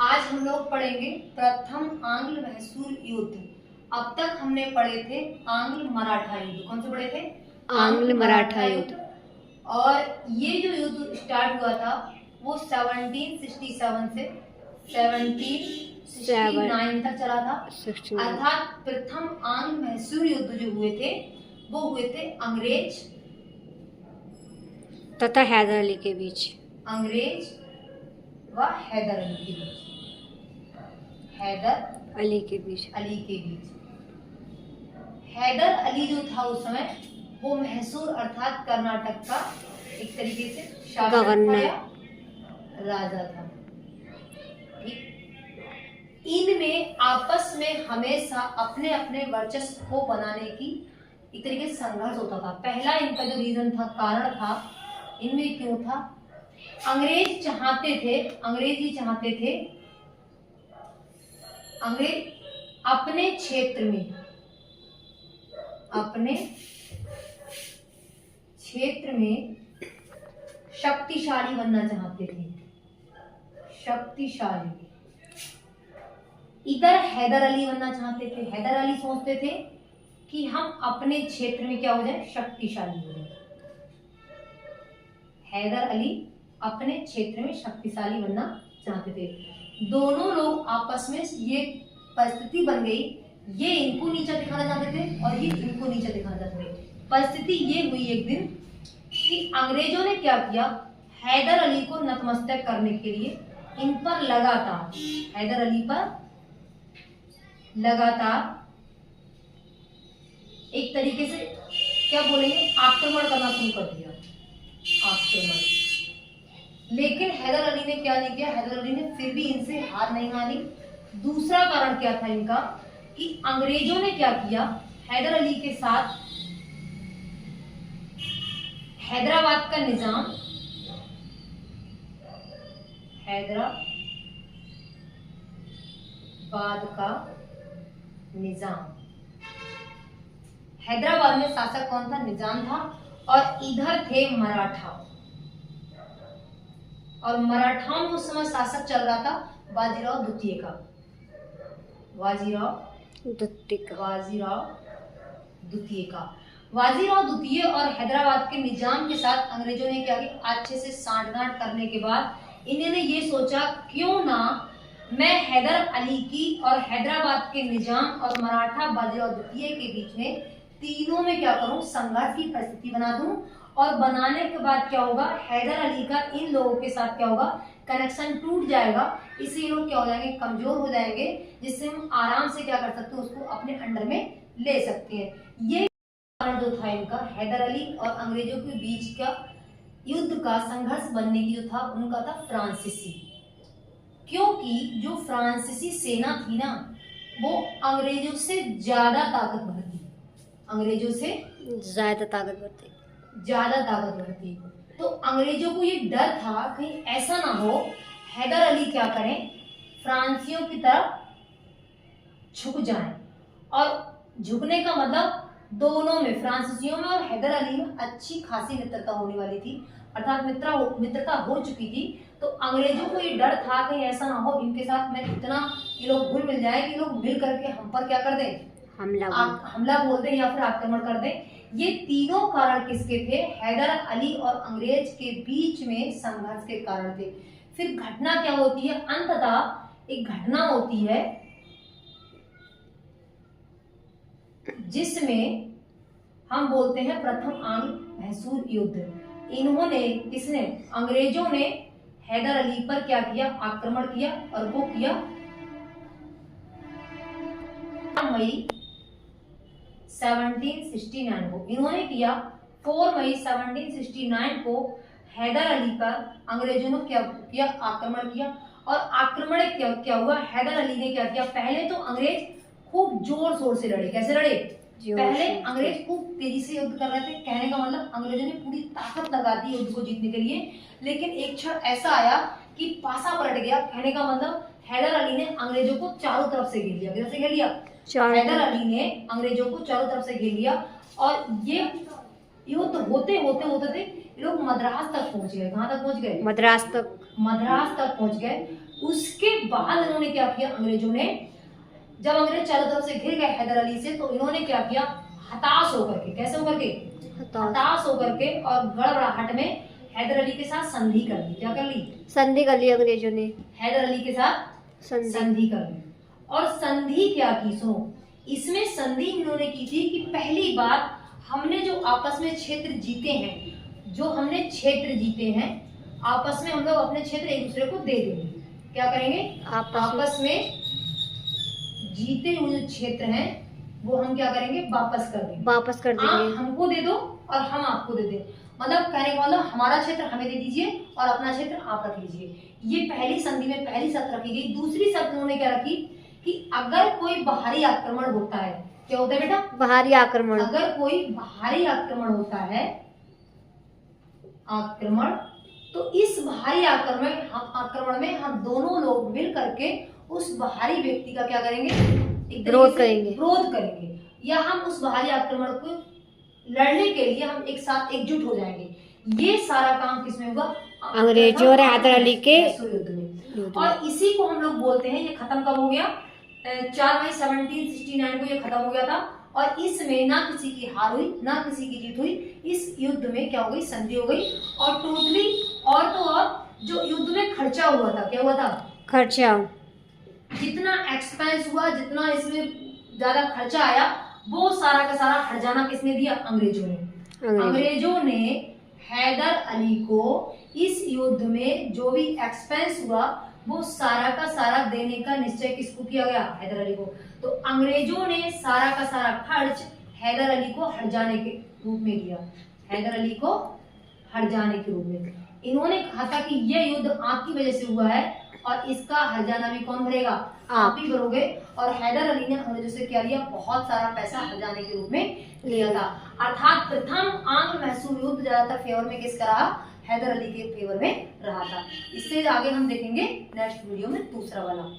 आज हम लोग पढ़ेंगे प्रथम आंग्ल मैसूर युद्ध। अब तक हमने पढ़े थे आंग्ल मराठा युद्ध। कौन से पढ़े थे? आंग्ल मराठा युद्ध। और ये जो युद्ध स्टार्ट हुआ था वो 1767 से 1769 तक चला था। अर्थात प्रथम आंग्ल मैसूर युद्ध जो हुए थे वो हुए थे अंग्रेज तथा हैदर अली के बीच। अंग्रेज व हैदर अली के बीच। हैदर अली के बीच। हैदर अली जो था उस समय वो मैसूर अर्थात कर्नाटक का एक तरीके से शासक गवर्नर या राजा था। इनमें आपस में हमेशा अपने अपने वर्चस्व को बनाने की एक तरीके से संघर्ष होता था। पहला इनका जो रीजन था, कारण था, इनमें क्यों था? अंग्रेज ही चाहते थे अंग्रेज अपने क्षेत्र में शक्तिशाली बनना चाहते थे। इधर हैदर अली बनना चाहते थे। हैदर अली सोचते थे कि हम अपने क्षेत्र में क्या हो जाए, शक्तिशाली हो जाए। हैदर अली अपने क्षेत्र में शक्तिशाली बनना चाहते थे। दोनों लोग आपस में ये परिस्थिति बन गई, ये इनको नीचा दिखाना चाहते थे और ये इनको नीचा दिखाना चाहते थे। परिस्थिति ये हुई एक दिन कि अंग्रेजों ने क्या किया, हैदर अली को नतमस्तक करने के लिए इन पर लगातार, हैदर अली पर लगातार एक तरीके से क्या बोलेंगे, आक्रमण करना शुरू कर दिया। लेकिन हैदर अली ने क्या नहीं किया, हैदर अली ने फिर भी इनसे हार नहीं मानी। दूसरा कारण क्या था इनका कि अंग्रेजों ने क्या किया, हैदर अली के साथ हैदराबाद का निजाम, हैदराबाद में शासक कौन था? निजाम था। और इधर थे मराठा, और मराठाओं में उस समय शासक चल रहा था बाजीराव द्वितीय का। बाजीराव द्वितीय और हैदराबाद के निजाम के साथ अंग्रेजों ने क्या किया, अच्छे से सांठगांठ करने के बाद इन्होंने ये सोचा क्यों ना मैं हैदर अली की और हैदराबाद के निजाम और मराठा बाजीराव द्वितीय के बीच में तीनों में क्या करूं, संघर्ष की परिस्थिति बना दूं। और बनाने के बाद क्या होगा, हैदर अली का इन लोगों के साथ क्या होगा, कनेक्शन टूट जाएगा। इससे ये लोग क्या हो जाएंगे, कमजोर हो जाएंगे, जिससे हम आराम से क्या कर सकते हैं, उसको अपने अंडर में ले सकते हैं। ये कारण जो था इनका, हैदर अली और अंग्रेजों के बीच का युद्ध का संघर्ष बनने की जो था उनका था फ्रांसीसी। क्योंकि जो फ्रांसीसी सेना थी ना वो अंग्रेजों से ज्यादा ताकतवर थी, ज्यादा ताकतवर थी। तो अंग्रेजों को ये डर था कहीं ऐसा ना हो हैदर अली क्या करें, फ्रांसियों की तरफ झुक जाएं। और झुकने का मतलब दोनों में, फ्रांसीसियों में और हैदर अली में अच्छी खासी मित्रता होने वाली थी, अर्थात मित्रता हो चुकी थी। तो अंग्रेजों को ये डर था कहीं ऐसा ना हो इनके साथ में इतना ये लोग घुल मिल जाए कि लोग मिल करके हम पर क्या कर दें, हमला बोल दें या फिर आक्रमण कर दें। ये तीनों कारण किसके थे, हैदर अली और अंग्रेज के बीच में संघर्ष के कारण थे। फिर घटना क्या होती है, अंततः एक घटना होती है जिसमें हम बोलते हैं प्रथम आंग्ल मैसूर युद्ध। इन्होंने, किसने, अंग्रेजों ने हैदर अली पर क्या किया, आक्रमण किया। और वो किया मई 1769 को, इन्होंने किया 4 मई 1769 को हैदर अली पर अंग्रेजों ने क्या किया, आक्रमण किया। और आक्रमण क्या हुआ, हैदर अली ने क्या किया, पहले तो अंग्रेज खूब जोर शोर से लड़े। कैसे लड़े? पहले अंग्रेज खूब तेजी से युद्ध कर रहे थे, कहने का मतलब अंग्रेजों ने पूरी ताकत लगा दी युद्ध को जीतने के लिए। लेकिन एक क्षण ऐसा आया कि पासा पलट गया, कहने का मतलब हैदर अली ने अंग्रेजों को चारों तरफ से घेर लिया। कैसे घेर लिया? हैदर अली ने अंग्रेजों को चारों तरफ से घेर लिया। और ये युद्ध होते होते लोग मद्रास तक पहुंच गए। कहां तक पहुंच गए? मद्रास तक पहुंच गए। उसके बाद इन्होंने क्या किया, अंग्रेजों ने, जब अंग्रेज चारों तरफ से घिर गए हैदर अली से, तो इन्होंने क्या किया, हताश होकर के, कैसे होकर के, हताश होकर के, और गड़बड़ाहट में हैदर अली के साथ संधि कर ली। क्या कर ली, संधि कर ली अंग्रेजों ने, हैदर अली के साथ संधि कर ली। और संधि क्या की, सुनो, इसमें संधि इन्होंने की थी कि पहली बार हमने जो आपस में क्षेत्र जीते हैं, जो हमने क्षेत्र जीते हैं, आपस में हम लोग अपने क्षेत्र एक दूसरे को दे देंगे। क्या करेंगे, आपस में जीते हुए जो क्षेत्र हैं वो हम क्या करेंगे, वापस कर देंगे, वापस कर आप देंगे। हमको दे दो और हम आपको दे दें। मतलब कहने का मतलब हमारा क्षेत्र हमें दे दीजिए और अपना क्षेत्र आप रख लीजिए। ये पहली संधि में पहली शर्त रखी गई। दूसरी शर्त उन्होंने क्या रखी कि अगर कोई बाहरी आक्रमण होता है, क्या होता है बेटा, बाहरी आक्रमण, अगर कोई बाहरी आक्रमण होता है, आक्रमण, तो इस बाहरी आक्रमण में हम दोनों लोग मिल करके उस बाहरी व्यक्ति का क्या करेंगे, विरोध करेंगे, विरोध करेंगे, या हम उस बाहरी आक्रमण को लड़ने के लिए हम एक साथ एकजुट हो जाएंगे। ये सारा काम किसमें हुआ, अंग्रेजों और हैदर अली के युद्ध में। और इसी को हम लोग बोलते हैं, ये खत्म कब हो गया, 4 मई 1769 को ये खत्म हो गया था। और इसमें ना किसी की हार हुई ना किसी की जीत हुई। इस युद्ध में क्या हो गई, संधि हो गई। और टोटली और तो और जो युद्ध में खर्चा हुआ था, क्या हुआ था, खर्चा, जितना एक्सपेंस हुआ, जितना इसमें ज्यादा खर्चा आया, वो सारा का सारा हर्जाना किसने दिया, अंग्रेजों ने। अंग्रेजों ने हैदर अली को इस युद्ध में जो भी एक्सपेंस हुआ वो सारा का सारा देने का निश्चय किसको किया गया, हैदर अली को। तो अंग्रेजों ने सारा का सारा खर्च हैदर अली को हर्जाने के रूप में दिया, हैदर अली को हर्जाने के रूप में। इन्होंने कहा था कि यह युद्ध आपकी वजह से हुआ है और इसका हर्जाना भी कौन भरेगा, आप ही भरोगे। और हैदर अली ने अंग्रेजों से क्या लिया, बहुत सारा पैसा हर्जाने के रूप में लिया था। अर्थात प्रथम आंग्ल मैसूर युद्ध ज्यादातर फेवर में किसका रहा, हैदर अली के फेवर में रहा था। इससे आगे हम देखेंगे नेक्स्ट वीडियो में दूसरा वाला।